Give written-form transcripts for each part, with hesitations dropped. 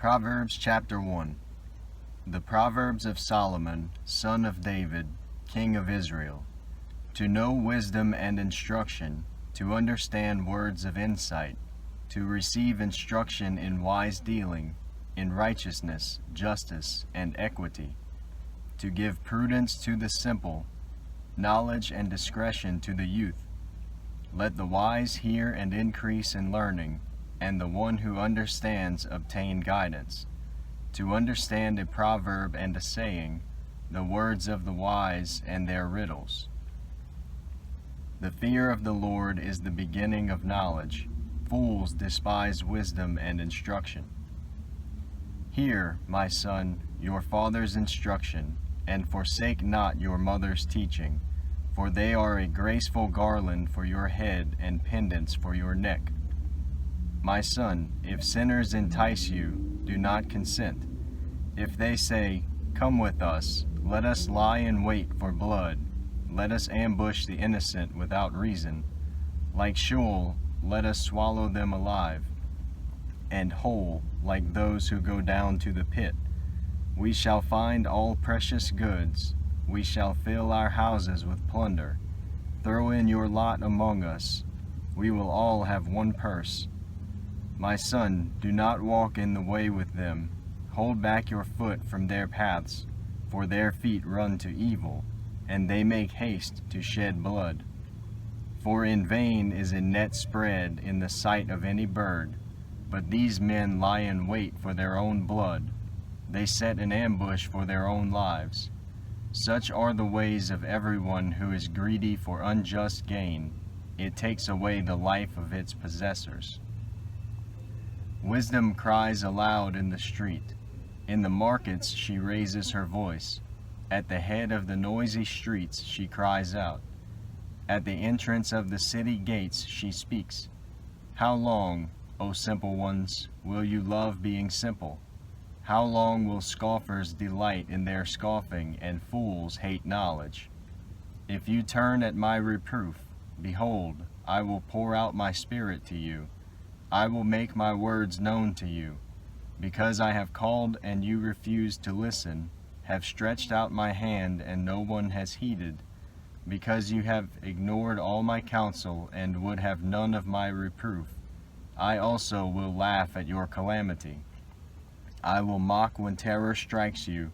Proverbs chapter 1. The Proverbs of Solomon, son of David, king of Israel. To know wisdom and instruction, to understand words of insight, to receive instruction in wise dealing, in righteousness, justice, and equity, to give prudence to the simple, knowledge and discretion to the youth. Let the wise hear and increase in learning, and the one who understands obtain guidance. To understand a proverb and a saying, the words of the wise and their riddles. The fear of the Lord is the beginning of knowledge. Fools despise wisdom and instruction. Hear, my son, your father's instruction, and forsake not your mother's teaching, for they are a graceful garland for your head and pendants for your neck. My son, if sinners entice you, do not consent. If they say, "Come with us, let us lie in wait for blood, let us ambush the innocent without reason. Like Sheol, let us swallow them alive, and whole, like those who go down to the pit. We shall find all precious goods, we shall fill our houses with plunder. Throw in your lot among us, we will all have one purse. My son, do not walk in the way with them. Hold back your foot from their paths, for their feet run to evil, and they make haste to shed blood. For in vain is a net spread in the sight of any bird, but these men lie in wait for their own blood. They set an ambush for their own lives. Such are the ways of everyone who is greedy for unjust gain. It takes away the life of its possessors. Wisdom cries aloud in the street. In the markets she raises her voice. At the head of the noisy streets she cries out. At the entrance of the city gates she speaks. How long, O simple ones, will you love being simple? How long will scoffers delight in their scoffing, and fools hate knowledge? If you turn at my reproof, behold, I will pour out my spirit to you. I will make my words known to you. Because I have called and you refused to listen, have stretched out my hand and no one has heeded, because you have ignored all my counsel and would have none of my reproof, I also will laugh at your calamity. I will mock when terror strikes you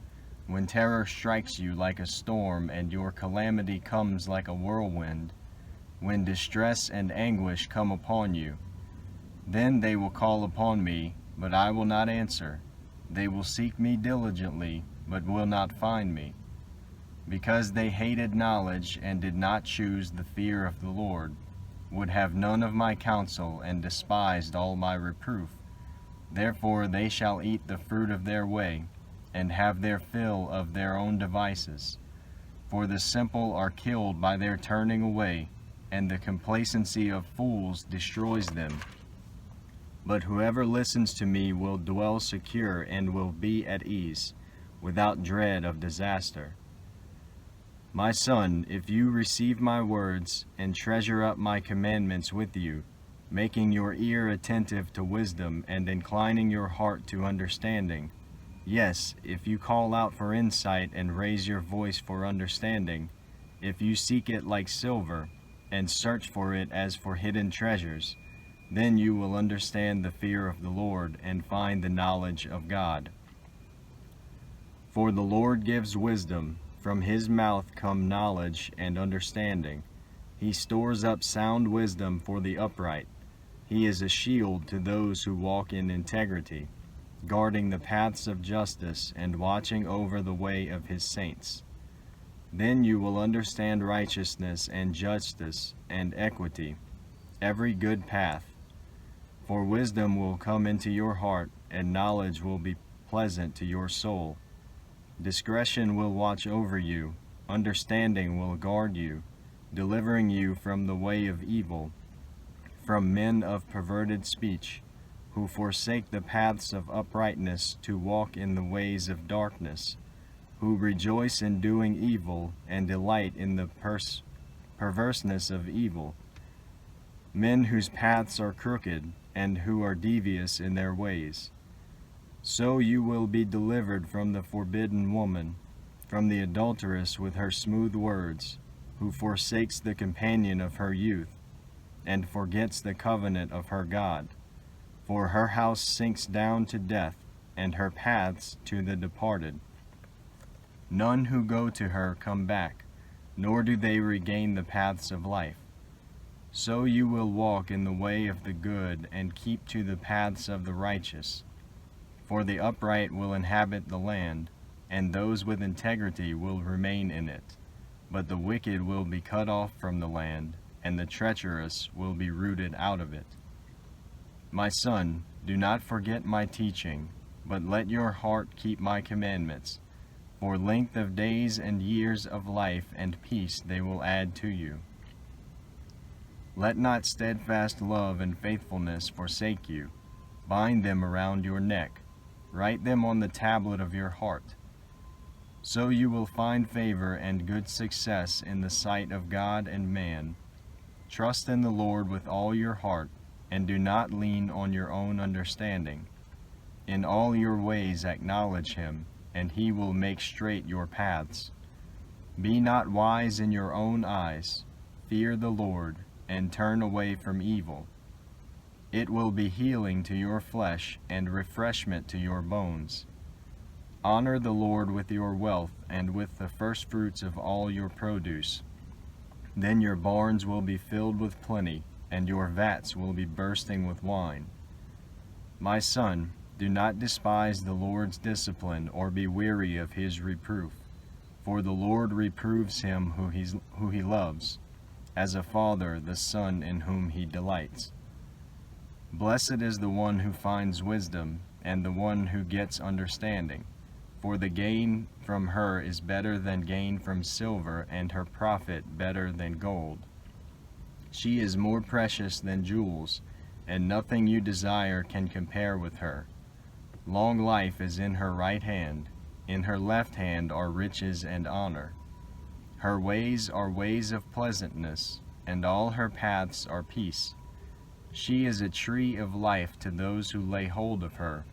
like a storm and your calamity comes like a whirlwind, when distress and anguish come upon you. Then they will call upon me, but I will not answer. They will seek me diligently, but will not find me. Because they hated knowledge and did not choose the fear of the Lord, would have none of my counsel and despised all my reproof. Therefore they shall eat the fruit of their way, and have their fill of their own devices. For the simple are killed by their turning away, and the complacency of fools destroys them. But whoever listens to me will dwell secure and will be at ease, without dread of disaster. My son, if you receive my words, and treasure up my commandments with you, making your ear attentive to wisdom, and inclining your heart to understanding, yes, if you call out for insight and raise your voice for understanding, if you seek it like silver, and search for it as for hidden treasures, then you will understand the fear of the Lord and find the knowledge of God. For the Lord gives wisdom, from his mouth come knowledge and understanding. He stores up sound wisdom for the upright. He is a shield to those who walk in integrity, guarding the paths of justice and watching over the way of his saints. Then you will understand righteousness and justice and equity, every good path. For wisdom will come into your heart, and knowledge will be pleasant to your soul. Discretion will watch over you, understanding will guard you, delivering you from the way of evil, from men of perverted speech, who forsake the paths of uprightness to walk in the ways of darkness, who rejoice in doing evil and delight in the perverseness of evil. Men whose paths are crooked, and who are devious in their ways. So you will be delivered from the forbidden woman, from the adulteress with her smooth words, who forsakes the companion of her youth, and forgets the covenant of her God. For her house sinks down to death, and her paths to the departed. None who go to her come back, nor do they regain the paths of life. So you will walk in the way of the good, and keep to the paths of the righteous. For the upright will inhabit the land, and those with integrity will remain in it. But the wicked will be cut off from the land, and the treacherous will be rooted out of it. My son, do not forget my teaching, but let your heart keep my commandments. For length of days and years of life and peace they will add to you. Let not steadfast love and faithfulness forsake you. Bind them around your neck. Write them on the tablet of your heart. So you will find favor and good success in the sight of God and man. Trust in the Lord with all your heart, and do not lean on your own understanding. In all your ways acknowledge him, and he will make straight your paths. Be not wise in your own eyes. Fear the Lord, and turn away from evil. It will be healing to your flesh and refreshment to your bones. Honor the Lord with your wealth and with the firstfruits of all your produce. Then your barns will be filled with plenty, and your vats will be bursting with wine. My son, do not despise the Lord's discipline or be weary of his reproof. For the Lord reproves him who he loves, as a father the son in whom he delights. Blessed is the one who finds wisdom, and the one who gets understanding. For the gain from her is better than gain from silver, and her profit better than gold. She is more precious than jewels, and nothing you desire can compare with her. Long life is in her right hand, in her left hand are riches and honor. Her ways are ways of pleasantness, and all her paths are peace. She is a tree of life to those who lay hold of her.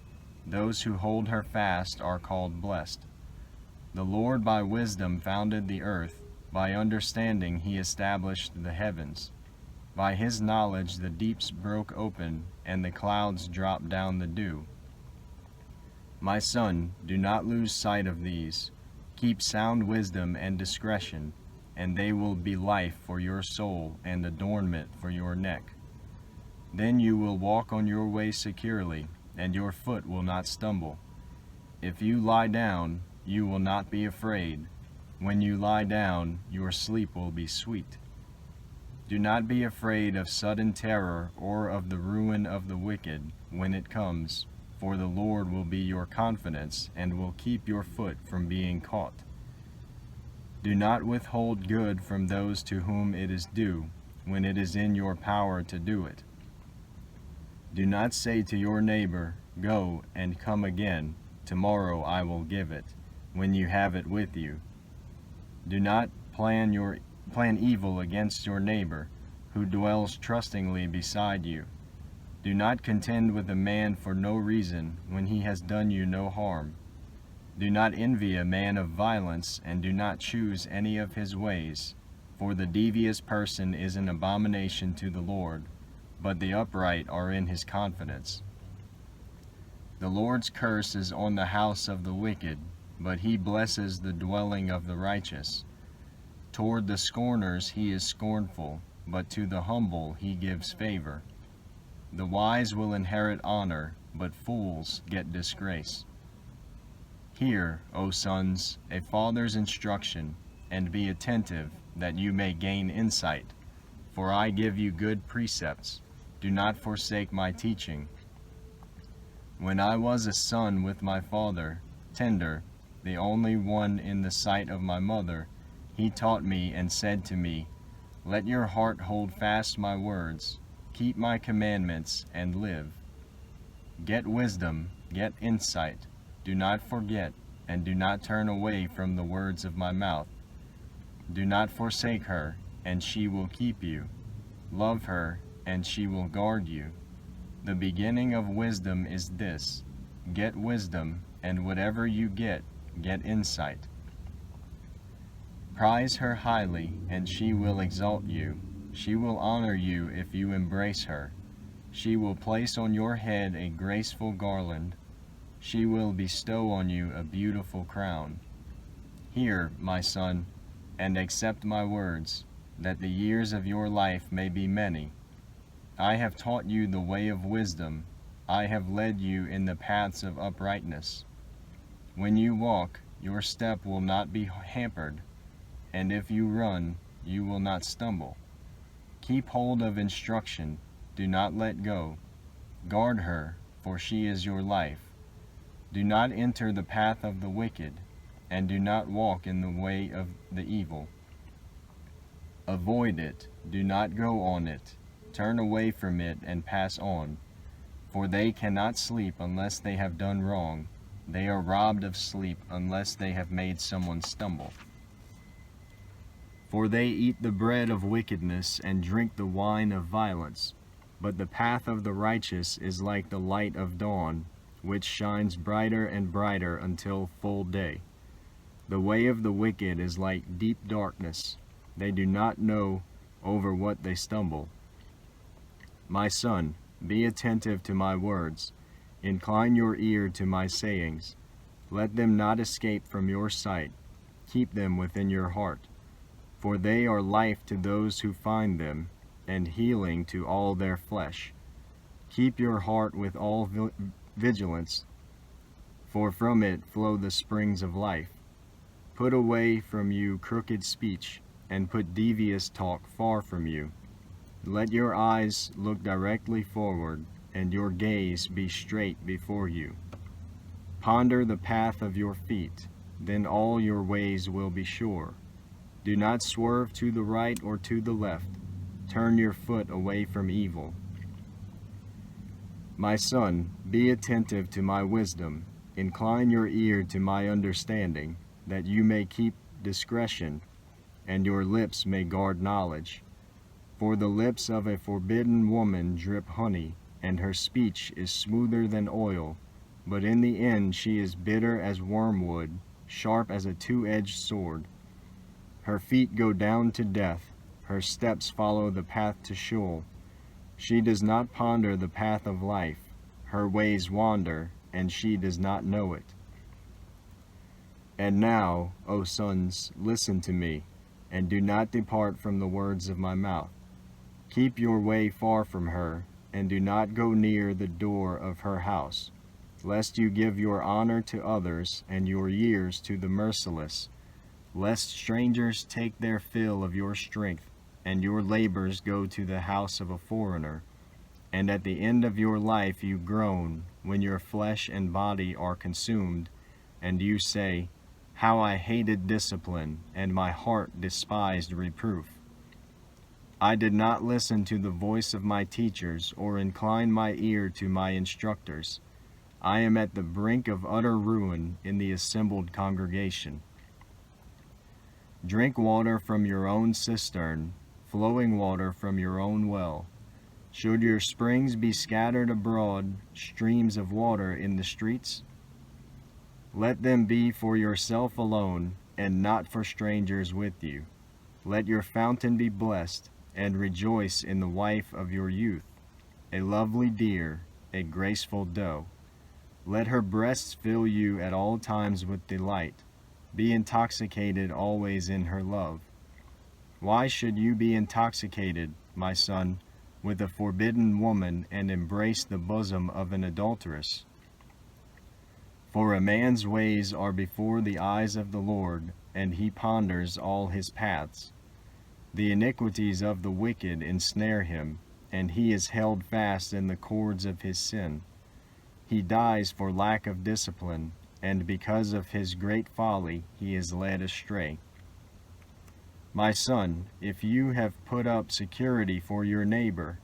Those who hold her fast are called blessed. The Lord by wisdom founded the earth, by understanding he established the heavens. By his knowledge the deeps broke open, and the clouds dropped down the dew. My son, do not lose sight of these. Keep sound wisdom and discretion, and they will be life for your soul and adornment for your neck. Then you will walk on your way securely, and your foot will not stumble. If you lie down, you will not be afraid. When you lie down, your sleep will be sweet. Do not be afraid of sudden terror or of the ruin of the wicked when it comes, for the Lord will be your confidence and will keep your foot from being caught. Do not withhold good from those to whom it is due, when it is in your power to do it. Do not say to your neighbor, "Go and come again, tomorrow I will give it," when you have it with you. Do not plan evil against your neighbor, who dwells trustingly beside you. Do not contend with a man for no reason, when he has done you no harm. Do not envy a man of violence, and do not choose any of his ways, for the devious person is an abomination to the Lord, but the upright are in his confidence. The Lord's curse is on the house of the wicked, but he blesses the dwelling of the righteous. Toward the scorners he is scornful, but to the humble he gives favor. The wise will inherit honor, but fools get disgrace. Hear, O sons, a father's instruction, and be attentive, that you may gain insight. For I give you good precepts. Do not forsake my teaching. When I was a son with my father, tender, the only one in the sight of my mother, he taught me and said to me, "Let your heart hold fast my words, keep my commandments, and live. Get wisdom, get insight, do not forget, and do not turn away from the words of my mouth. Do not forsake her, and she will keep you. Love her, and she will guard you. The beginning of wisdom is this, get wisdom, and whatever you get insight. Prize her highly, and she will exalt you. She will honor you if you embrace her. She will place on your head a graceful garland. She will bestow on you a beautiful crown. Hear, my son, and accept my words, that the years of your life may be many. I have taught you the way of wisdom. I have led you in the paths of uprightness. When you walk, your step will not be hampered, and if you run, you will not stumble. Keep hold of instruction, do not let go. Guard her, for she is your life. Do not enter the path of the wicked, and do not walk in the way of the evil. Avoid it, do not go on it. Turn away from it and pass on. For they cannot sleep unless they have done wrong. They are robbed of sleep unless they have made someone stumble. For they eat the bread of wickedness and drink the wine of violence. But the path of the righteous is like the light of dawn, which shines brighter and brighter until full day. The way of the wicked is like deep darkness. They do not know over what they stumble. My son, be attentive to my words. Incline your ear to my sayings. Let them not escape from your sight. Keep them within your heart. For they are life to those who find them, and healing to all their flesh. Keep your heart with all vigilance, for from it flow the springs of life. Put away from you crooked speech, and put devious talk far from you. Let your eyes look directly forward, and your gaze be straight before you. Ponder the path of your feet, then all your ways will be sure. Do not swerve to the right or to the left. Turn your foot away from evil. My son, be attentive to my wisdom. Incline your ear to my understanding, that you may keep discretion, and your lips may guard knowledge. For the lips of a forbidden woman drip honey, and her speech is smoother than oil, but in the end she is bitter as wormwood, sharp as a two-edged sword. Her feet go down to death, her steps follow the path to Sheol. She does not ponder the path of life, her ways wander, and she does not know it. And now, O sons, listen to me, and do not depart from the words of my mouth. Keep your way far from her, and do not go near the door of her house, lest you give your honor to others and your years to the merciless, lest strangers take their fill of your strength, and your labors go to the house of a foreigner, and at the end of your life you groan, when your flesh and body are consumed, and you say, How I hated discipline, and my heart despised reproof. I did not listen to the voice of my teachers, or incline my ear to my instructors. I am at the brink of utter ruin in the assembled congregation. Drink water from your own cistern, flowing water from your own well. Should your springs be scattered abroad, streams of water in the streets? Let them be for yourself alone, and not for strangers with you. Let your fountain be blessed, and rejoice in the wife of your youth, a lovely deer, a graceful doe. Let her breasts fill you at all times with delight. Be intoxicated always in her love. Why should you be intoxicated, my son, with a forbidden woman, and embrace the bosom of an adulteress? For a man's ways are before the eyes of the Lord, and he ponders all his paths. The iniquities of the wicked ensnare him, and he is held fast in the cords of his sin. He dies for lack of discipline, and because of his great folly he is led astray. My son, if you have put up security for your neighbor,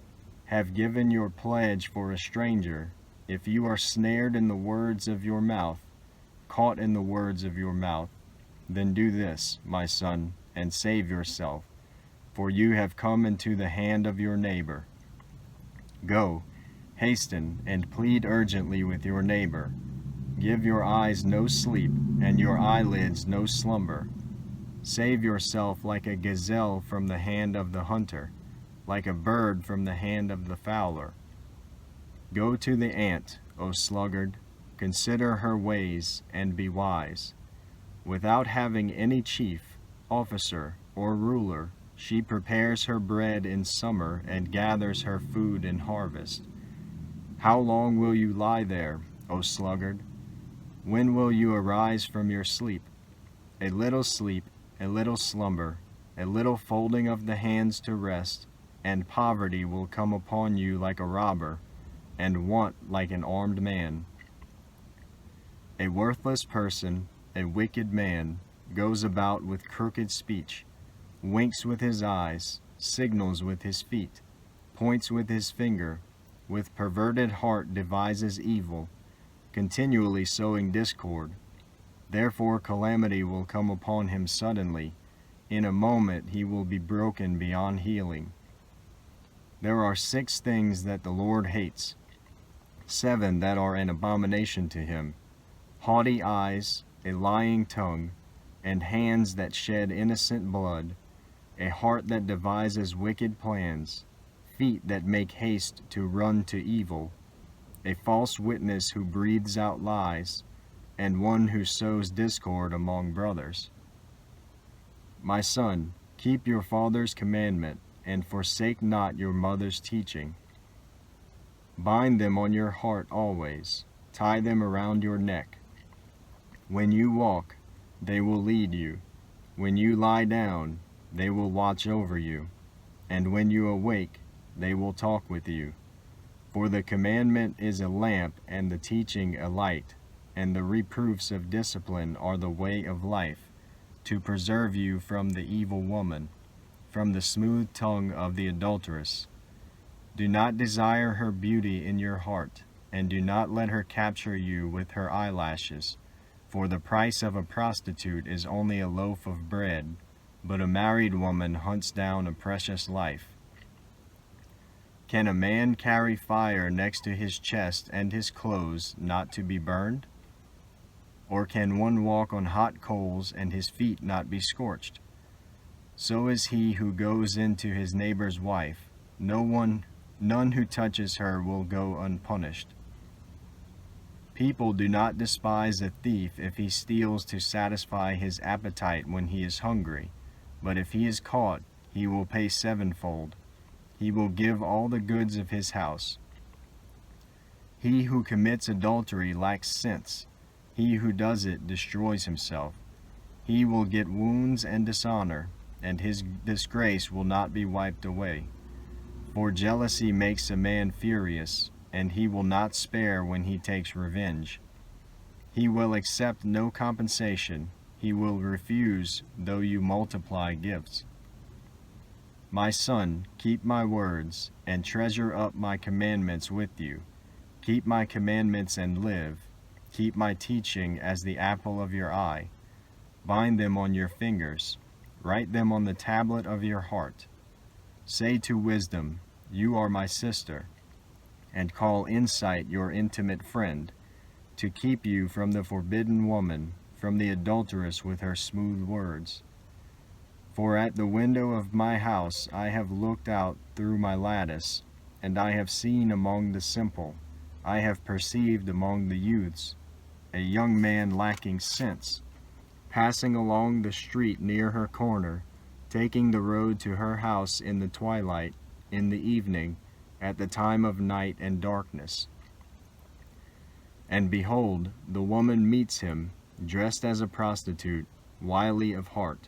have given your pledge for a stranger, if you are snared in the words of your mouth, caught in the words of your mouth, then do this, my son, and save yourself, for you have come into the hand of your neighbor. Go, hasten, and plead urgently with your neighbor. Give your eyes no sleep, and your eyelids no slumber. Save yourself like a gazelle from the hand of the hunter, like a bird from the hand of the fowler. Go to the ant, O sluggard, consider her ways, and be wise. Without having any chief, officer, or ruler, she prepares her bread in summer and gathers her food in harvest. How long will you lie there, O sluggard? When will you arise from your sleep? A little sleep, a little slumber, a little folding of the hands to rest, and poverty will come upon you like a robber, and want like an armed man. A worthless person, a wicked man, goes about with crooked speech, winks with his eyes, signals with his feet, points with his finger, with perverted heart devises evil, continually sowing discord. Therefore calamity will come upon him suddenly. In a moment he will be broken beyond healing. There are 6 things that the Lord hates, 7 that are an abomination to him: haughty eyes, a lying tongue, and hands that shed innocent blood, a heart that devises wicked plans, feet that make haste to run to evil, a false witness who breathes out lies, and one who sows discord among brothers. My son, keep your father's commandment, and forsake not your mother's teaching. Bind them on your heart always, tie them around your neck. When you walk, they will lead you. When you lie down, they will watch over you. And when you awake, they will talk with you. For the commandment is a lamp, and the teaching a light, and the reproofs of discipline are the way of life, to preserve you from the evil woman, from the smooth tongue of the adulteress. Do not desire her beauty in your heart, and do not let her capture you with her eyelashes. For the price of a prostitute is only a loaf of bread, but a married woman hunts down a precious life. Can a man carry fire next to his chest and his clothes not to be burned? Or can one walk on hot coals and his feet not be scorched? So is he who goes into his neighbor's wife. None who touches her will go unpunished. People do not despise a thief if he steals to satisfy his appetite when he is hungry, but if he is caught, he will pay 7-fold. He will give all the goods of his house. He who commits adultery lacks sense. He who does it destroys himself. He will get wounds and dishonor, and his disgrace will not be wiped away. For jealousy makes a man furious, and he will not spare when he takes revenge. He will accept no compensation. He will refuse, though you multiply gifts. My son, keep my words, and treasure up my commandments with you. Keep my commandments and live. Keep my teaching as the apple of your eye. Bind them on your fingers. Write them on the tablet of your heart. Say to wisdom, you are my sister, and call insight your intimate friend, to keep you from the forbidden woman, from the adulteress with her smooth words. For at the window of my house I have looked out through my lattice, and I have seen among the simple, I have perceived among the youths, a young man lacking sense, passing along the street near her corner, taking the road to her house in the twilight, in the evening, at the time of night and darkness. And behold, the woman meets him, dressed as a prostitute, wily of heart.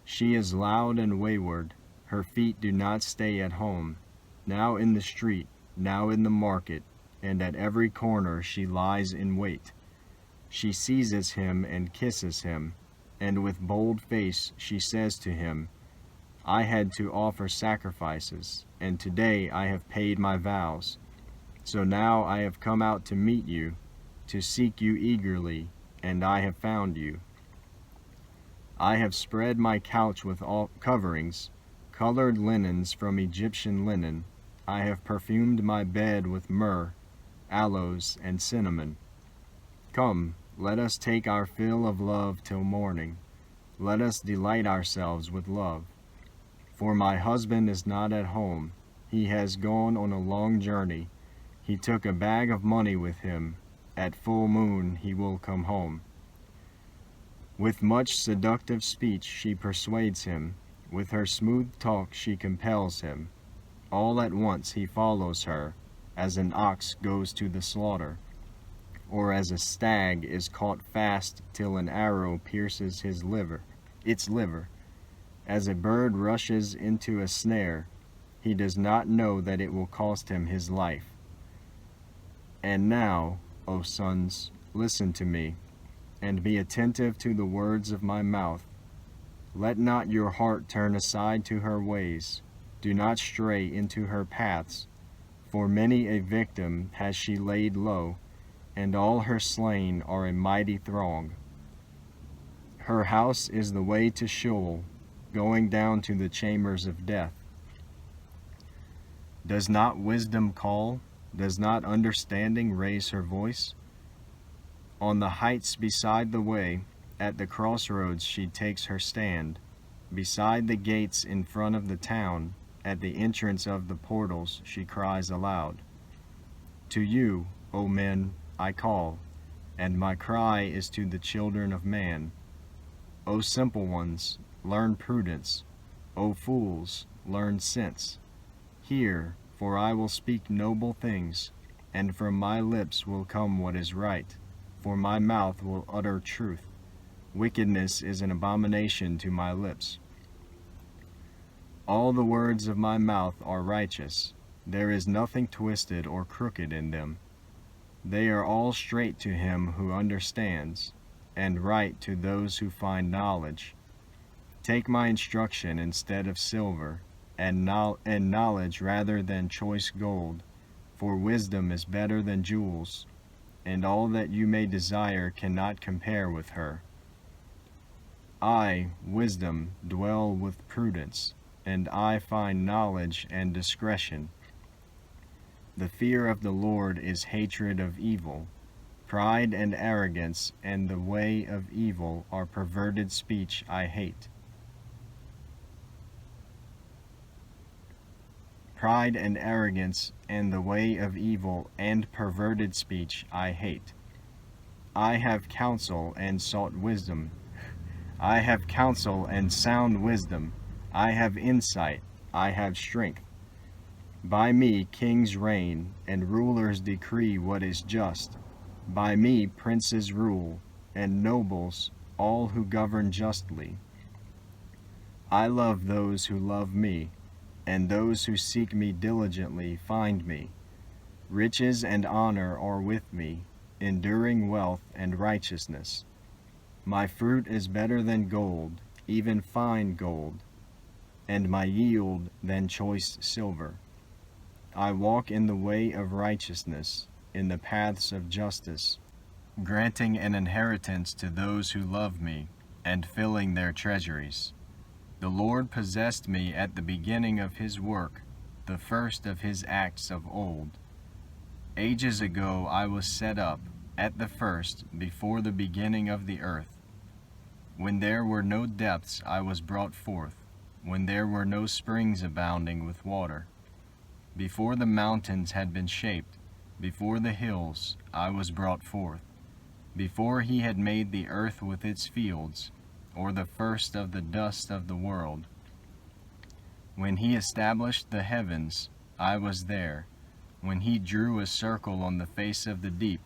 She is loud and wayward, her feet do not stay at home. Now in the street, now in the market, and at every corner she lies in wait. She seizes him and kisses him, and with bold face she says to him, I had to offer sacrifices, and today I have paid my vows. So now I have come out to meet you, to seek you eagerly, and I have found you. I have spread my couch with all coverings, colored linens from Egyptian linen. I have perfumed my bed with myrrh, aloes, and cinnamon. Come, let us take our fill of love till morning. Let us delight ourselves with love. For my husband is not at home. He has gone on a long journey. He took a bag of money with him. At full moon he will come home. With much seductive speech she persuades him. With her smooth talk she compels him. All at once he follows her, as an ox goes to the slaughter, or as a stag is caught fast till an arrow pierces its liver. As a bird rushes into a snare, he does not know that it will cost him his life. And now, O sons, listen to me, and be attentive to the words of my mouth. Let not your heart turn aside to her ways. Do not stray into her paths, for many a victim has she laid low, and all her slain are a mighty throng. Her house is the way to Sheol, going down to the chambers of death. Does not wisdom call? Does not understanding raise her voice? On the heights beside the way, at the crossroads she takes her stand. Beside the gates in front of the town, at the entrance of the portals she cries aloud. To you, O men, I call, and my cry is to the children of man. O simple ones, learn prudence. O fools, learn sense. Hear, for I will speak noble things, and from my lips will come what is right, for my mouth will utter truth. Wickedness is an abomination to my lips. All the words of my mouth are righteous. There is nothing twisted or crooked in them. They are all straight to him who understands, and right to those who find knowledge. Take my instruction instead of silver, and knowledge rather than choice gold, for wisdom is better than jewels, and all that you may desire cannot compare with her. I, wisdom, dwell with prudence, and I find knowledge and discretion. The fear of the Lord is hatred of evil. Pride and arrogance and the way of evil are perverted speech I hate. Pride and arrogance and the way of evil and perverted speech I hate. I have counsel and sought wisdom. I have counsel and sound wisdom. I have insight. I have strength. By me kings reign, and rulers decree what is just. By me princes rule, and nobles, all who govern justly. I love those who love me, and those who seek me diligently find me. Riches and honor are with me, enduring wealth and righteousness. My fruit is better than gold, even fine gold, and my yield than choice silver. I walk in the way of righteousness, in the paths of justice, granting an inheritance to those who love me, and filling their treasuries. The Lord possessed me at the beginning of his work, the first of his acts of old. Ages ago I was set up, at the first, before the beginning of the earth. When there were no depths I was brought forth, when there were no springs abounding with water. Before the mountains had been shaped, before the hills, I was brought forth. Before he had made the earth with its fields, or the first of the dust of the world. When he established the heavens, I was there. When he drew a circle on the face of the deep,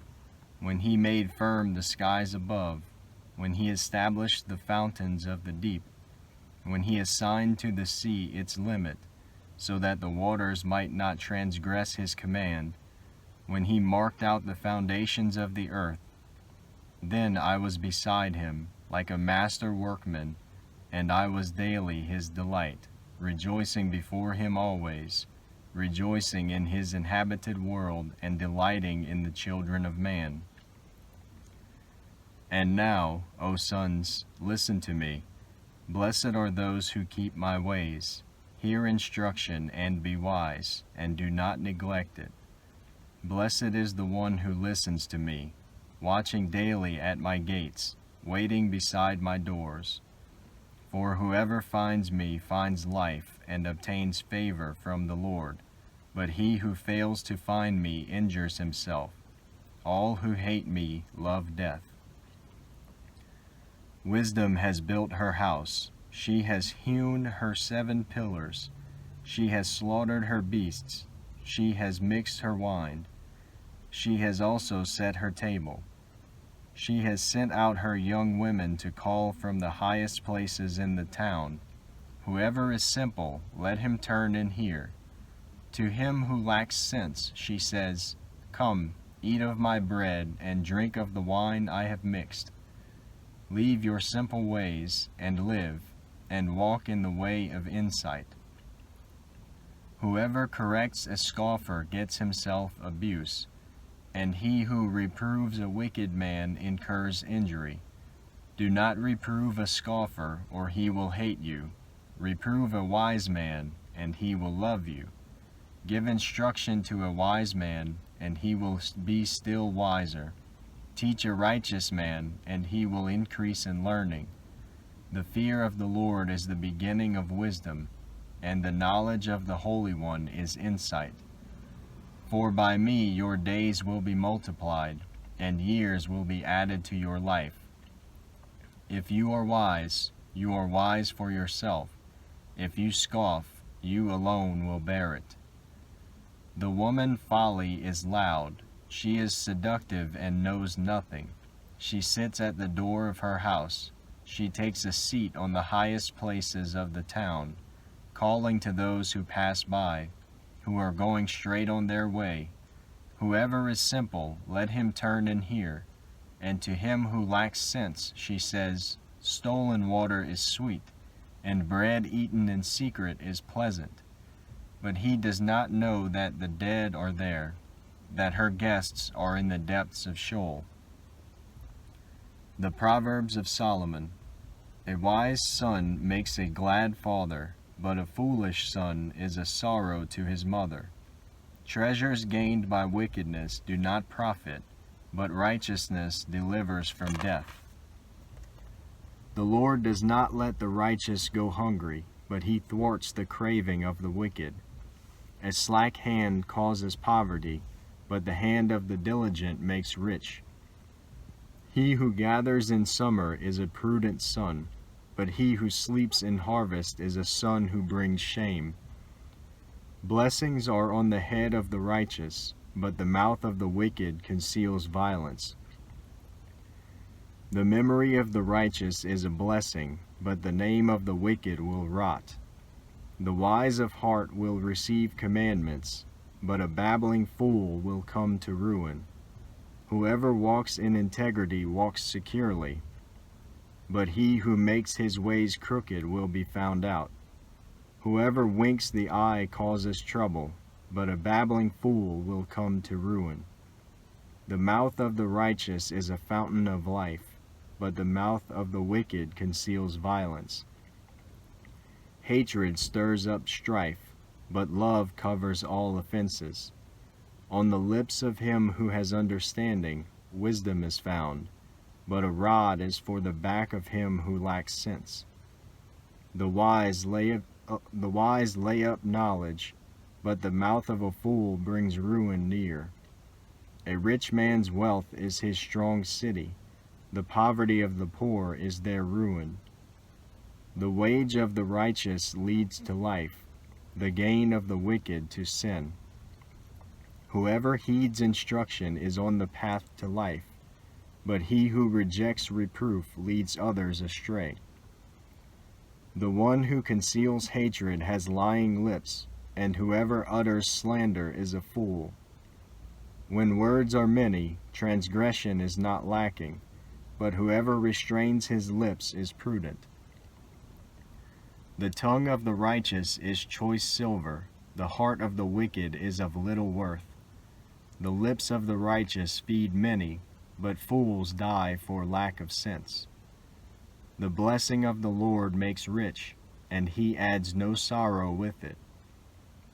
when he made firm the skies above, when he established the fountains of the deep, when he assigned to the sea its limit, so that the waters might not transgress his command, when he marked out the foundations of the earth. Then I was beside him, like a master workman, and I was daily his delight, rejoicing before him always, rejoicing in his inhabited world, and delighting in the children of man. And now, O sons, listen to me. Blessed are those who keep my ways. Hear instruction and be wise, and do not neglect it. Blessed is the one who listens to me, watching daily at my gates, waiting beside my doors. For whoever finds me finds life and obtains favor from the Lord. But he who fails to find me injures himself. All who hate me love death. Wisdom has built her house. She has hewn her 7 pillars. She has slaughtered her beasts. She has mixed her wine. She has also set her table. She has sent out her young women to call from the highest places in the town. Whoever is simple, let him turn and hear. To him who lacks sense, she says, Come, eat of my bread and drink of the wine I have mixed. Leave your simple ways and live, and walk in the way of insight. Whoever corrects a scoffer gets himself abuse, and he who reproves a wicked man incurs injury. Do not reprove a scoffer, or he will hate you. Reprove a wise man, and he will love you. Give instruction to a wise man, and he will be still wiser. Teach a righteous man, and he will increase in learning. The fear of the Lord is the beginning of wisdom, and the knowledge of the Holy One is insight. For by me your days will be multiplied, and years will be added to your life. If you are wise for yourself. If you scoff, you alone will bear it. The woman folly is loud. She is seductive and knows nothing. She sits at the door of her house. She takes a seat on the highest places of the town, calling to those who pass by, who are going straight on their way. Whoever is simple, let him turn and hear. And to him who lacks sense, she says, Stolen water is sweet, and bread eaten in secret is pleasant. But he does not know that the dead are there, that her guests are in the depths of Sheol. The Proverbs of Solomon. A wise son makes a glad father, but a foolish son is a sorrow to his mother. Treasures gained by wickedness do not profit, but righteousness delivers from death. The Lord does not let the righteous go hungry, but he thwarts the craving of the wicked. A slack hand causes poverty, but the hand of the diligent makes rich. He who gathers in summer is a prudent son, but he who sleeps in harvest is a son who brings shame. Blessings are on the head of the righteous, but the mouth of the wicked conceals violence. The memory of the righteous is a blessing, but the name of the wicked will rot. The wise of heart will receive commandments, but a babbling fool will come to ruin. Whoever walks in integrity walks securely, but he who makes his ways crooked will be found out. Whoever winks the eye causes trouble, but a babbling fool will come to ruin. The mouth of the righteous is a fountain of life, but the mouth of the wicked conceals violence. Hatred stirs up strife, but love covers all offenses. On the lips of him who has understanding, wisdom is found, but a rod is for the back of him who lacks sense. The wise lay up knowledge, but the mouth of a fool brings ruin near. A rich man's wealth is his strong city. The poverty of the poor is their ruin. The wage of the righteous leads to life, the gain of the wicked to sin. Whoever heeds instruction is on the path to life, but he who rejects reproof leads others astray. The one who conceals hatred has lying lips, and whoever utters slander is a fool. When words are many, transgression is not lacking, but whoever restrains his lips is prudent. The tongue of the righteous is choice silver, the heart of the wicked is of little worth. The lips of the righteous feed many, but fools die for lack of sense. The blessing of the Lord makes rich, and he adds no sorrow with it.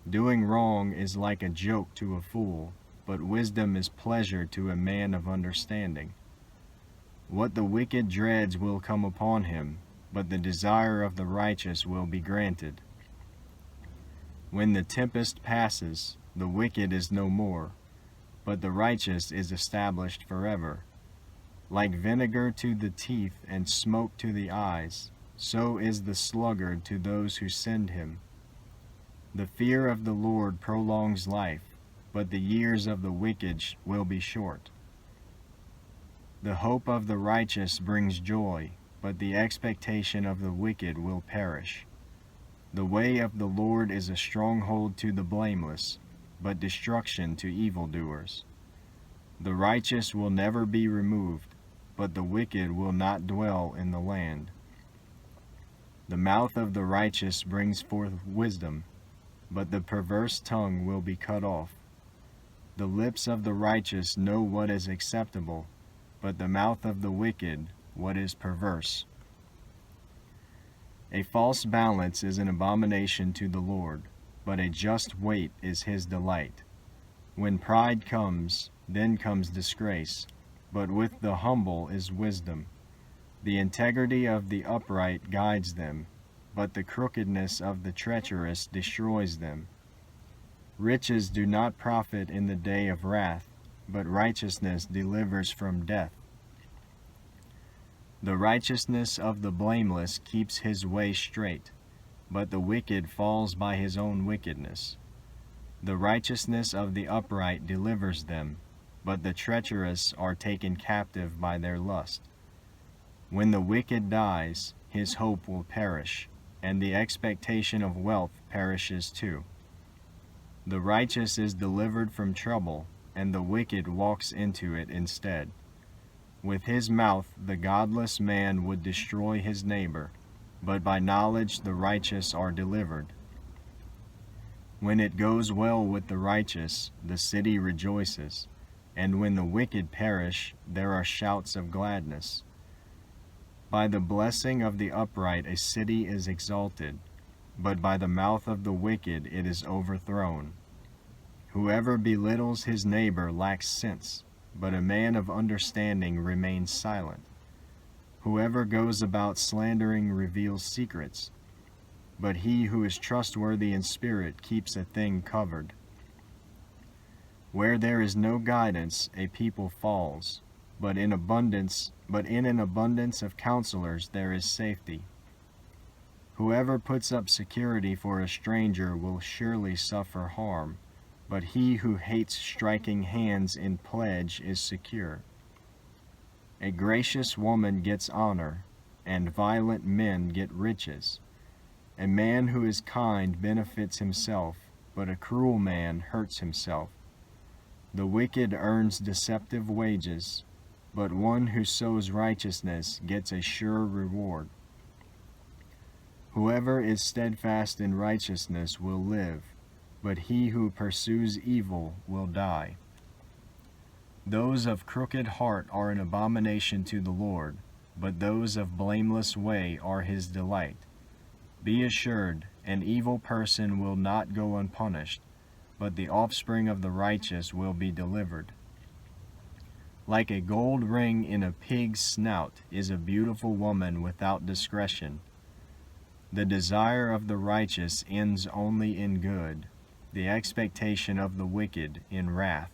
Doing wrong is like a joke to a fool, but wisdom is pleasure to a man of understanding. What the wicked dreads will come upon him, but the desire of the righteous will be granted. When the tempest passes, the wicked is no more, but the righteous is established forever. Like vinegar to the teeth and smoke to the eyes, so is the sluggard to those who send him. The fear of the Lord prolongs life, but the years of the wicked will be short. The hope of the righteous brings joy, but the expectation of the wicked will perish. The way of the Lord is a stronghold to the blameless, but destruction to evildoers. The righteous will never be removed, but the wicked will not dwell in the land. The mouth of the righteous brings forth wisdom, but the perverse tongue will be cut off. The lips of the righteous know what is acceptable, but the mouth of the wicked what is perverse. A false balance is an abomination to the Lord, but a just weight is his delight. When pride comes, then comes disgrace, but with the humble is wisdom. The integrity of the upright guides them, but the crookedness of the treacherous destroys them. Riches do not profit in the day of wrath, but righteousness delivers from death. The righteousness of the blameless keeps his way straight, but the wicked falls by his own wickedness. The righteousness of the upright delivers them, but the treacherous are taken captive by their lust. When the wicked dies, his hope will perish, and the expectation of wealth perishes too. The righteous is delivered from trouble, and the wicked walks into it instead. With his mouth the godless man would destroy his neighbor, but by knowledge the righteous are delivered. When it goes well with the righteous, the city rejoices, and when the wicked perish, there are shouts of gladness. By the blessing of the upright a city is exalted, but by the mouth of the wicked it is overthrown. Whoever belittles his neighbor lacks sense, but a man of understanding remains silent. Whoever goes about slandering reveals secrets, but he who is trustworthy in spirit keeps a thing covered. Where there is no guidance, a people falls, but in an abundance of counselors there is safety. Whoever puts up security for a stranger will surely suffer harm, but he who hates striking hands in pledge is secure. A gracious woman gets honor, and violent men get riches. A man who is kind benefits himself, but a cruel man hurts himself. The wicked earns deceptive wages, but one who sows righteousness gets a sure reward. Whoever is steadfast in righteousness will live, but he who pursues evil will die. Those of crooked heart are an abomination to the Lord, but those of blameless way are his delight. Be assured, an evil person will not go unpunished, but the offspring of the righteous will be delivered. Like a gold ring in a pig's snout is a beautiful woman without discretion. The desire of the righteous ends only in good, the expectation of the wicked in wrath.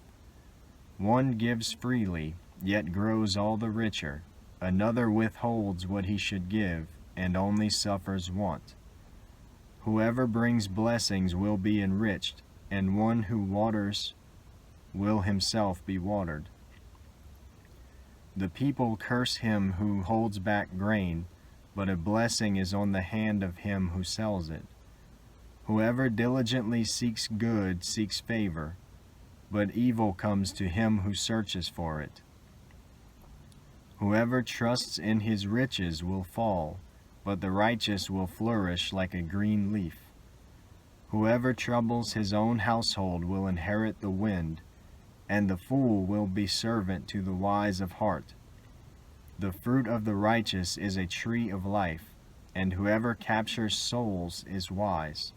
One gives freely, yet grows all the richer. Another withholds what he should give, and only suffers want. Whoever brings blessings will be enriched, and one who waters will himself be watered. The people curse him who holds back grain, but a blessing is on the hand of him who sells it. Whoever diligently seeks good seeks favor, but evil comes to him who searches for it. Whoever trusts in his riches will fall, but the righteous will flourish like a green leaf. Whoever troubles his own household will inherit the wind, and the fool will be servant to the wise of heart. The fruit of the righteous is a tree of life, and whoever captures souls is wise.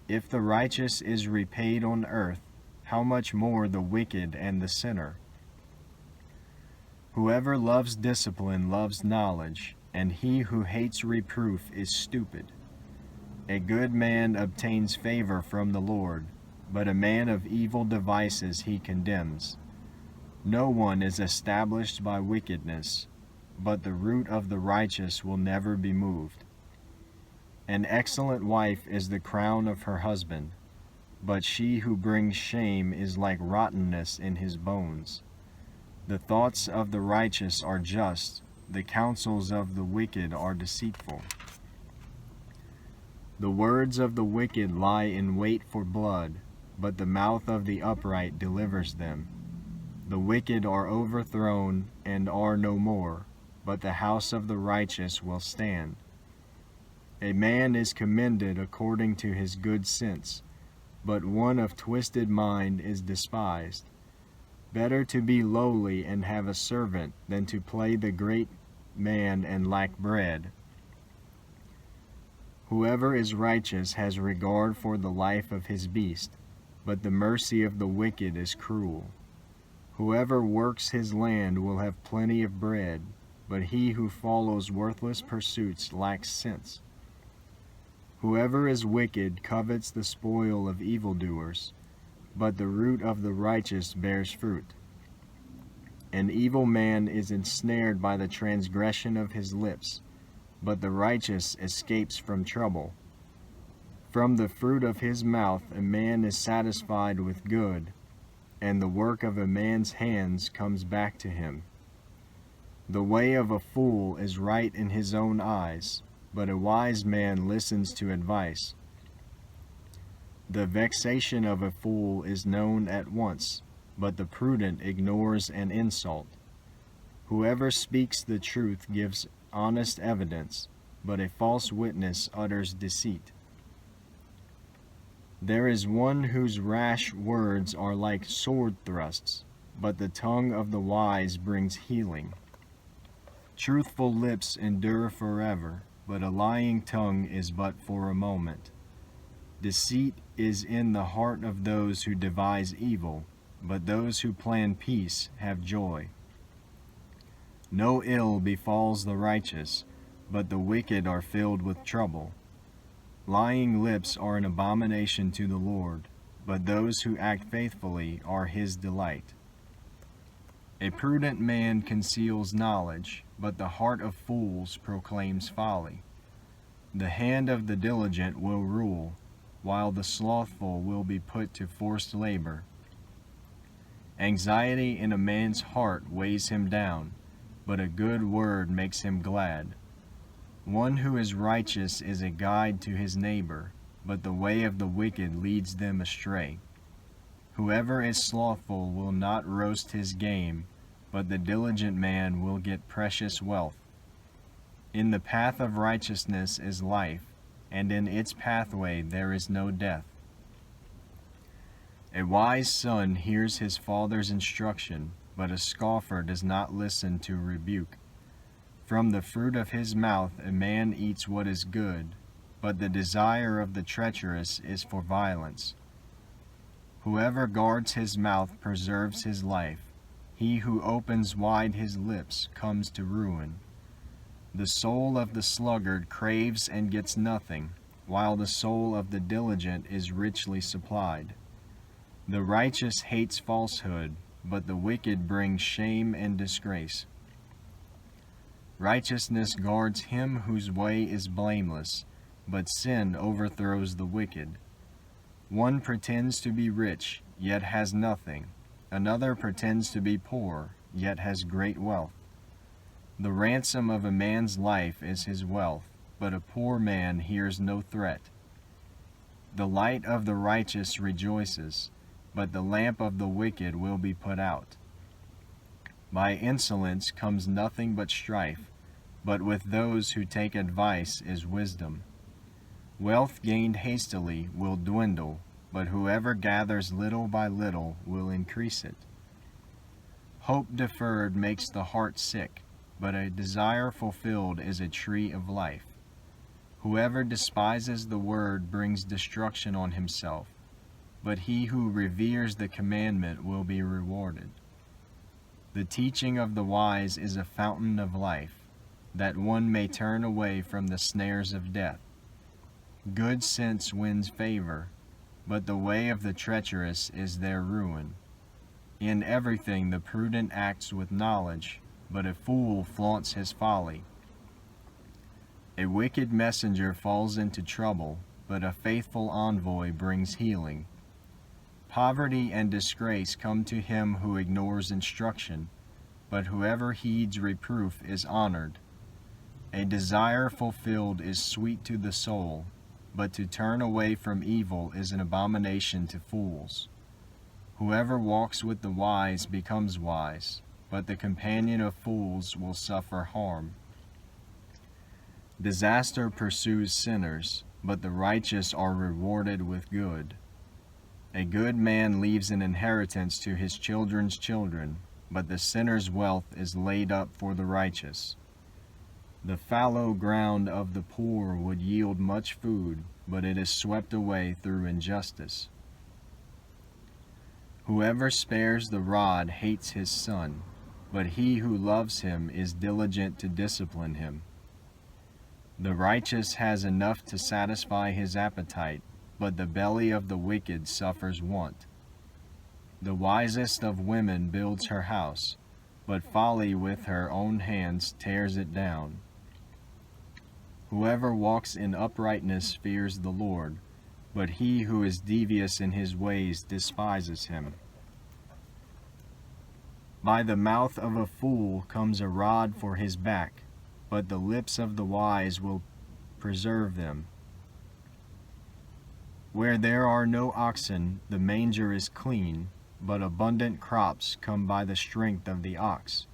If the righteous is repaid on earth, how much more the wicked and the sinner? Whoever loves discipline loves knowledge, and he who hates reproof is stupid. A good man obtains favor from the Lord, but a man of evil devices he condemns. No one is established by wickedness, but the root of the righteous will never be moved. An excellent wife is the crown of her husband, but she who brings shame is like rottenness in his bones. The thoughts of the righteous are just, the counsels of the wicked are deceitful. The words of the wicked lie in wait for blood, but the mouth of the upright delivers them. The wicked are overthrown and are no more, but the house of the righteous will stand. A man is commended according to his good sense, but one of twisted mind is despised. Better to be lowly and have a servant than to play the great man and lack bread. Whoever is righteous has regard for the life of his beast, but the mercy of the wicked is cruel. Whoever works his land will have plenty of bread, but he who follows worthless pursuits lacks sense. Whoever is wicked covets the spoil of evildoers, but the root of the righteous bears fruit. An evil man is ensnared by the transgression of his lips, but the righteous escapes from trouble. From the fruit of his mouth a man is satisfied with good, and the work of a man's hands comes back to him. The way of a fool is right in his own eyes, but a wise man listens to advice. The vexation of a fool is known at once, but the prudent ignores an insult. Whoever speaks the truth gives honest evidence, but a false witness utters deceit. There is one whose rash words are like sword thrusts, but the tongue of the wise brings healing. Truthful lips endure forever, but a lying tongue is but for a moment. Deceit is in the heart of those who devise evil, but those who plan peace have joy. No ill befalls the righteous, but the wicked are filled with trouble. Lying lips are an abomination to the Lord, but those who act faithfully are his delight. A prudent man conceals knowledge, but the heart of fools proclaims folly. The hand of the diligent will rule, while the slothful will be put to forced labor. Anxiety in a man's heart weighs him down, but a good word makes him glad. One who is righteous is a guide to his neighbor, but the way of the wicked leads them astray. Whoever is slothful will not roast his game, but the diligent man will get precious wealth. In the path of righteousness is life, and in its pathway there is no death. A wise son hears his father's instruction, but a scoffer does not listen to rebuke. From the fruit of his mouth a man eats what is good, but the desire of the treacherous is for violence. Whoever guards his mouth preserves his life. He who opens wide his lips comes to ruin. The soul of the sluggard craves and gets nothing, while the soul of the diligent is richly supplied. The righteous hates falsehood, but the wicked brings shame and disgrace. Righteousness guards him whose way is blameless, but sin overthrows the wicked. One pretends to be rich, yet has nothing. Another pretends to be poor, yet has great wealth. The ransom of a man's life is his wealth, but a poor man hears no threat. The light of the righteous rejoices, but the lamp of the wicked will be put out. By insolence comes nothing but strife, but with those who take advice is wisdom. Wealth gained hastily will dwindle, but whoever gathers little by little will increase it. Hope deferred makes the heart sick, but a desire fulfilled is a tree of life. Whoever despises the word brings destruction on himself, but he who reveres the commandment will be rewarded. The teaching of the wise is a fountain of life, that one may turn away from the snares of death. Good sense wins favor, but the way of the treacherous is their ruin. In everything the prudent acts with knowledge, but a fool flaunts his folly. A wicked messenger falls into trouble, but a faithful envoy brings healing. Poverty and disgrace come to him who ignores instruction, but whoever heeds reproof is honored. A desire fulfilled is sweet to the soul, but to turn away from evil is an abomination to fools. Whoever walks with the wise becomes wise, but the companion of fools will suffer harm. Disaster pursues sinners, but the righteous are rewarded with good. A good man leaves an inheritance to his children's children, but the sinner's wealth is laid up for the righteous. The fallow ground of the poor would yield much food, but it is swept away through injustice. Whoever spares the rod hates his son, but he who loves him is diligent to discipline him. The righteous has enough to satisfy his appetite, but the belly of the wicked suffers want. The wisest of women builds her house, but folly with her own hands tears it down. Whoever walks in uprightness fears the Lord, but he who is devious in his ways despises him. By the mouth of a fool comes a rod for his back, but the lips of the wise will preserve them. Where there are no oxen, the manger is clean, but abundant crops come by the strength of the ox.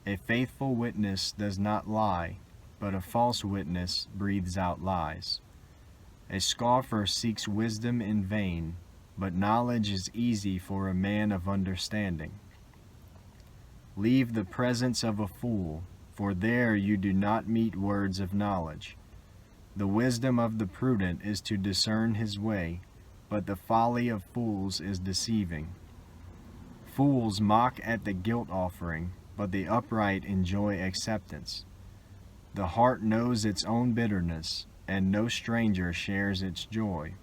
A faithful witness does not lie, but a false witness breathes out lies. A scoffer seeks wisdom in vain, but knowledge is easy for a man of understanding. Leave the presence of a fool, for there you do not meet words of knowledge. The wisdom of the prudent is to discern his way, but the folly of fools is deceiving. Fools mock at the guilt offering, but the upright enjoy acceptance. The heart knows its own bitterness, and no stranger shares its joy.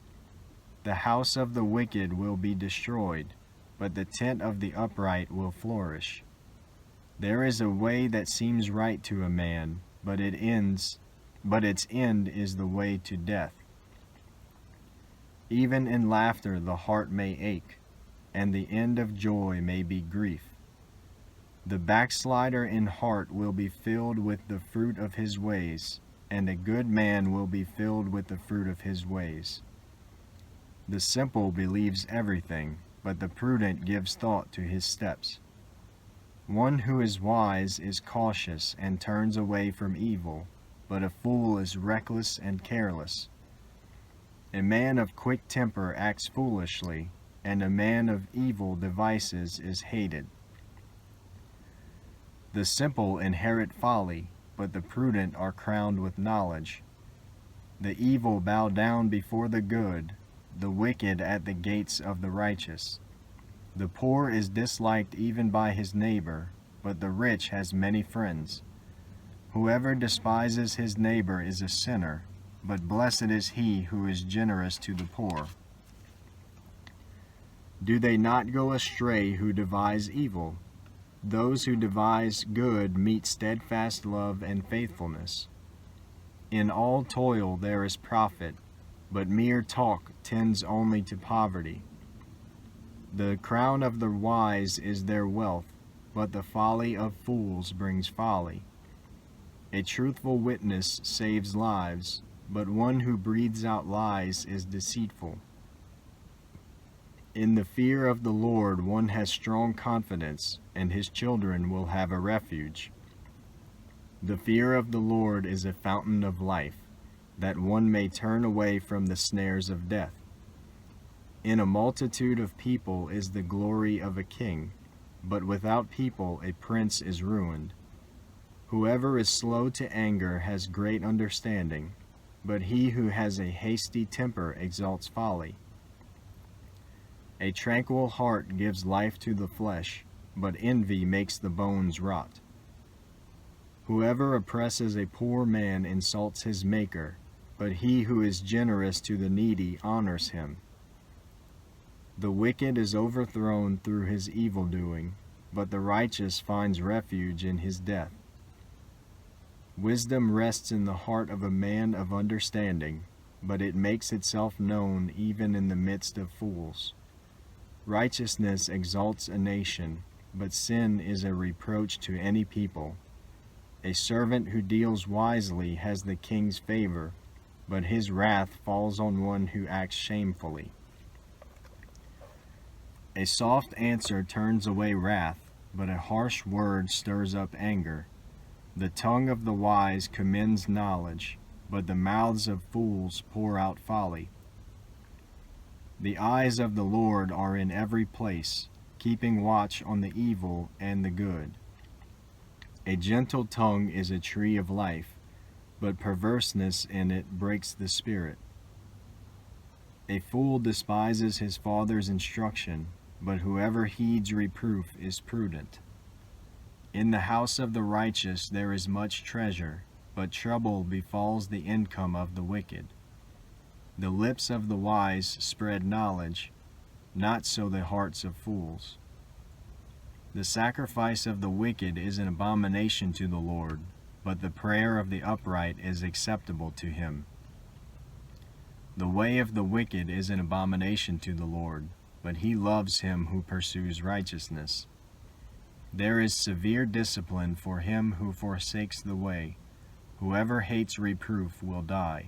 The house of the wicked will be destroyed, but the tent of the upright will flourish. There is a way that seems right to a man, but its end is the way to death. Even in laughter the heart may ache, and the end of joy may be grief. The backslider in heart will be filled with the fruit of his ways, and a good man will be filled with the fruit of his ways. The simple believes everything, but the prudent gives thought to his steps. One who is wise is cautious and turns away from evil, but a fool is reckless and careless. A man of quick temper acts foolishly, and a man of evil devices is hated. The simple inherit folly, but the prudent are crowned with knowledge. The evil bow down before the good, the wicked at the gates of the righteous. The poor is disliked even by his neighbor, but the rich has many friends. Whoever despises his neighbor is a sinner, but blessed is he who is generous to the poor. Do they not go astray who devise evil? Those who devise good meet steadfast love and faithfulness. In all toil there is profit, but mere talk tends only to poverty. The crown of the wise is their wealth, but the folly of fools brings folly. A truthful witness saves lives, but one who breathes out lies is deceitful. In the fear of the Lord one has strong confidence, and his children will have a refuge. The fear of the Lord is a fountain of life, that one may turn away from the snares of death. In a multitude of people is the glory of a king, but without people a prince is ruined. Whoever is slow to anger has great understanding, but he who has a hasty temper exalts folly. A tranquil heart gives life to the flesh, but envy makes the bones rot. Whoever oppresses a poor man insults his Maker, but he who is generous to the needy honors him. The wicked is overthrown through his evil doing, but the righteous finds refuge in his death. Wisdom rests in the heart of a man of understanding, but it makes itself known even in the midst of fools. Righteousness exalts a nation, but sin is a reproach to any people. A servant who deals wisely has the king's favor, but his wrath falls on one who acts shamefully. A soft answer turns away wrath, but a harsh word stirs up anger. The tongue of the wise commends knowledge, but the mouths of fools pour out folly. The eyes of the Lord are in every place, keeping watch on the evil and the good. A gentle tongue is a tree of life, but perverseness in it breaks the spirit. A fool despises his father's instruction, but whoever heeds reproof is prudent. In the house of the righteous there is much treasure, but trouble befalls the income of the wicked. The lips of the wise spread knowledge, not so the hearts of fools. The sacrifice of the wicked is an abomination to the Lord, but the prayer of the upright is acceptable to him. The way of the wicked is an abomination to the Lord, but he loves him who pursues righteousness. There is severe discipline for him who forsakes the way. Whoever hates reproof will die.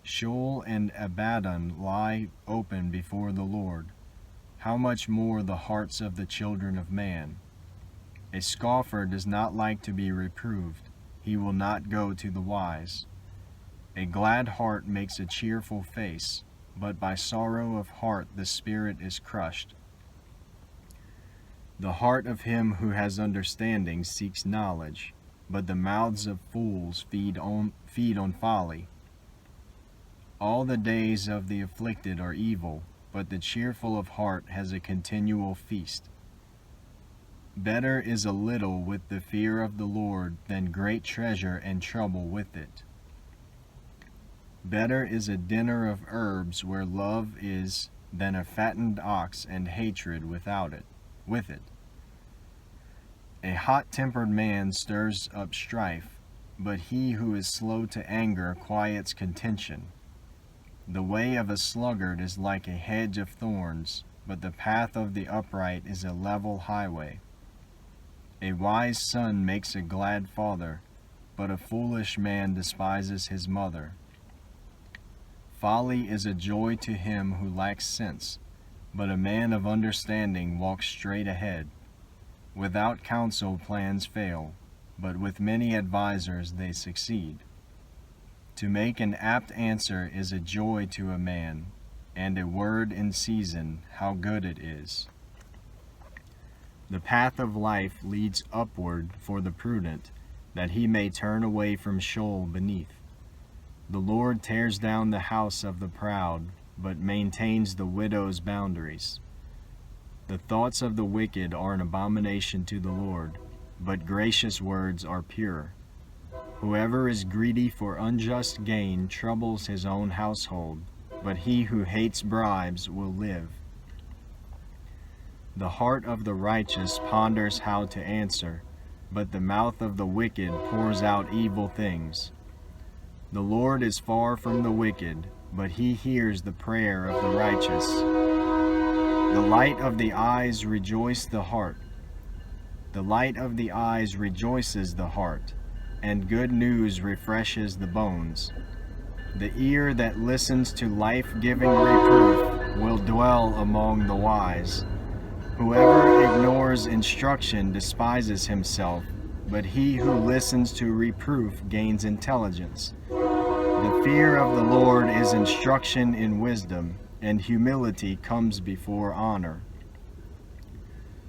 Sheol and Abaddon lie open before the Lord. How much more the hearts of the children of man? A scoffer does not like to be reproved. He will not go to the wise. A glad heart makes a cheerful face, but by sorrow of heart the spirit is crushed. The heart of him who has understanding seeks knowledge, but the mouths of fools feed on folly. All the days of the afflicted are evil, but the cheerful of heart has a continual feast. Better is a little with the fear of the Lord than great treasure and trouble with it. Better is a dinner of herbs where love is than a fattened ox and hatred with it. A hot-tempered man stirs up strife, but he who is slow to anger quiets contention. The way of a sluggard is like a hedge of thorns, but the path of the upright is a level highway. A wise son makes a glad father, but a foolish man despises his mother. Folly is a joy to him who lacks sense, but a man of understanding walks straight ahead. Without counsel plans fail, but with many advisers they succeed. To make an apt answer is a joy to a man, and a word in season, how good it is. The path of life leads upward for the prudent, that he may turn away from Sheol beneath. The Lord tears down the house of the proud, but maintains the widow's boundaries. The thoughts of the wicked are an abomination to the Lord, but gracious words are pure. Whoever is greedy for unjust gain troubles his own household, but he who hates bribes will live. The heart of the righteous ponders how to answer, but the mouth of the wicked pours out evil things. The Lord is far from the wicked, but he hears the prayer of the righteous. The light of the eyes rejoices the heart. The light of the eyes rejoices the heart, and good news refreshes the bones. The ear that listens to life-giving reproof will dwell among the wise. Whoever ignores instruction despises himself, but he who listens to reproof gains intelligence. The fear of the Lord is instruction in wisdom, and humility comes before honor.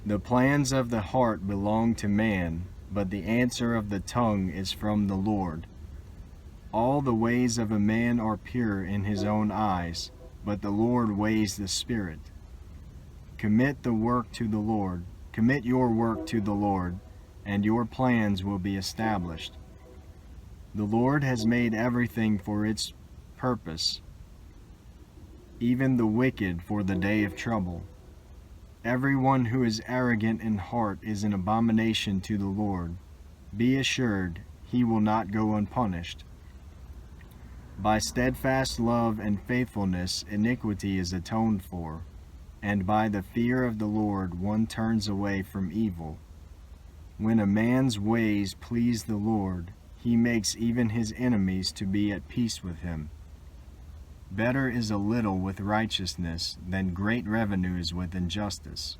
The plans of the heart belong to man, but the answer of the tongue is from the Lord. All the ways of a man are pure in his own eyes, but the Lord weighs the spirit. Commit your work to the Lord, and your plans will be established. The Lord has made everything for its purpose, even the wicked for the day of trouble. Everyone who is arrogant in heart is an abomination to the Lord. Be assured, he will not go unpunished. By steadfast love and faithfulness, iniquity is atoned for, and by the fear of the Lord one turns away from evil. When a man's ways please the Lord, he makes even his enemies to be at peace with him. Better is a little with righteousness than great revenues with injustice.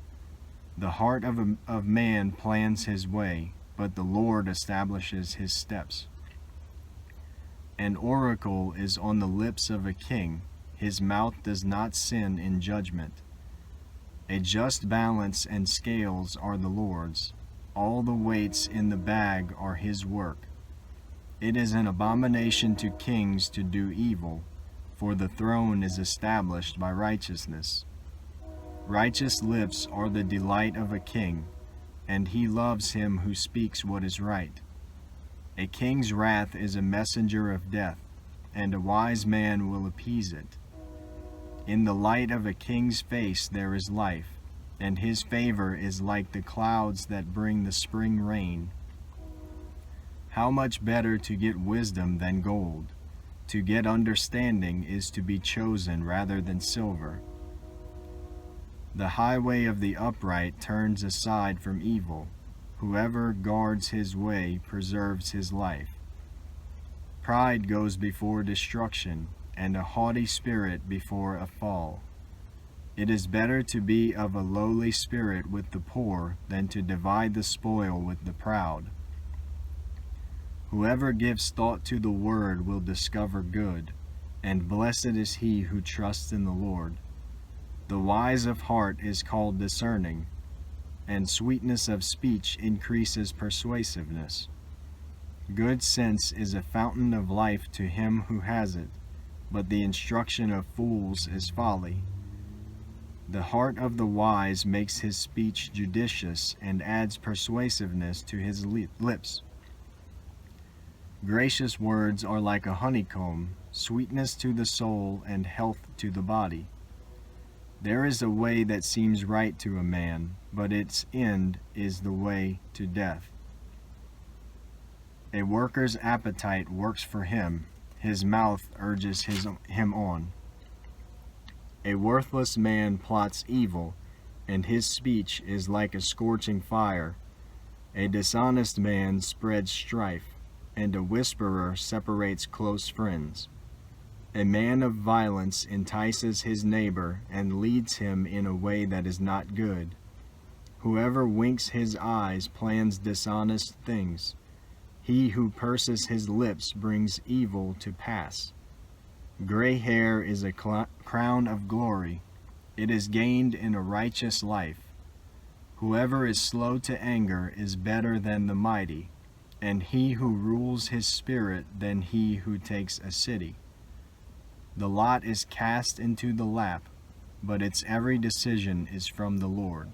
The heart of man plans his way, but the Lord establishes his steps. An oracle is on the lips of a king, his mouth does not sin in judgment. A just balance and scales are the Lord's, all the weights in the bag are his work. It is an abomination to kings to do evil, for the throne is established by righteousness. Righteous lips are the delight of a king, and he loves him who speaks what is right. A king's wrath is a messenger of death, and a wise man will appease it. In the light of a king's face there is life, and his favor is like the clouds that bring the spring rain. How much better to get wisdom than gold! To get understanding is to be chosen rather than silver. The highway of the upright turns aside from evil. Whoever guards his way preserves his life. Pride goes before destruction, and a haughty spirit before a fall. It is better to be of a lowly spirit with the poor than to divide the spoil with the proud. Whoever gives thought to the word will discover good, and blessed is he who trusts in the Lord. The wise of heart is called discerning, and sweetness of speech increases persuasiveness. Good sense is a fountain of life to him who has it, but the instruction of fools is folly. The heart of the wise makes his speech judicious and adds persuasiveness to his lips. Gracious words are like a honeycomb, sweetness to the soul and health to the body. There is a way that seems right to a man, but its end is the way to death. A worker's appetite works for him, his mouth urges him on. A worthless man plots evil, and his speech is like a scorching fire. A dishonest man spreads strife, and a whisperer separates close friends. A man of violence entices his neighbor and leads him in a way that is not good. Whoever winks his eyes plans dishonest things. He who purses his lips brings evil to pass. Gray hair is a crown of glory. It is gained in a righteous life. Whoever is slow to anger is better than the mighty, and he who rules his spirit than he who takes a city. The lot is cast into the lap, but its every decision is from the Lord.